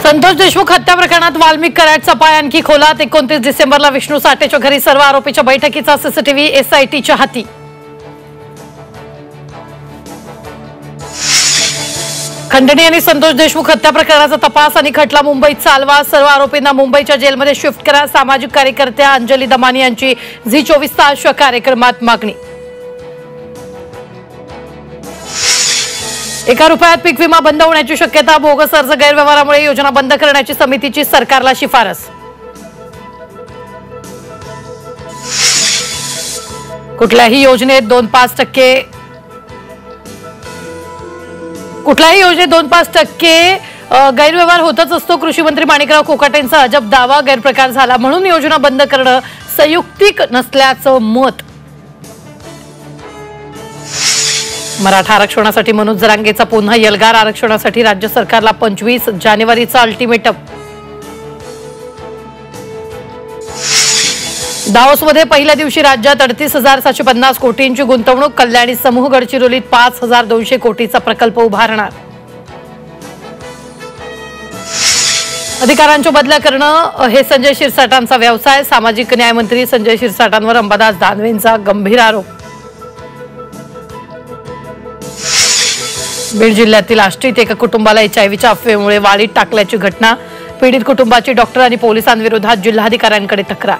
संतोष देशमुख हत्या प्रकरणात वाल्मिक कराडचा पाय आणखी खोलात। 29 डिसेंबरला विष्णू साठेच्या घरी सर्व आरोपीच्या बैठकीचा सीसीटीव्ही एसआयटीच्या हाती। खंडणी आणि संतोष देशमुख हत्या प्रकरणाचा तपास आणि खटला मुंबईत चालवा। सर्व आरोपींना मुंबईच्या जेलमध्ये शिफ्ट करा। सामाजिक कार्यकर्त्या अंजली दमानी यांची झी 24 तास कार्यक्रमात मागणी। एका रुपयात पीक विमा बंद होण्याची शक्यता। बोगस अर्ज गैरव्यवहारामुळे योजना बंद करण्याची समितीची सरकारला शिफारस। कुठल्याही योजनेत 2-5% गैरव्यवहार होतच असतो। कृषी मंत्री माणिकराव कोकाटेंचा अजब दावा। गैरप्रकार झाला म्हणून योजना बंद करणं संयुक्तिक नसल्याचं मत। मराठा आरक्षणासाठी मनोज जरांगेचा पुन्हा यलगार। आरक्षणासाठी राज्य सरकारला 25 जानेवारीचा अल्टिमेटम। दाओसमध्ये पहिल्या दिवशी राज्यात 38,750 कोटींची गुंतवणूक। कल्याणी समूह गडचिरोलीत 5,200 कोटीचा प्रकल्प उभारणार। अधिकारांच्या बदल्या करणं हे संजय शिरसाटांचा व्यवसाय। सामाजिक न्याय मंत्री संजय शिरसाटांवर अंबादास दानवेंचा गंभीर आरोप। बीड जिल्ह्यातील आष्टीत एका कुटुंबाला एचआयव्हीच्या अफवेमुळे वाळीत टाकल्याची घटना। पीडित कुटुंबाची डॉक्टर आणि पोलिसांविरोधात जिल्हाधिकाऱ्यांकडे तक्रार।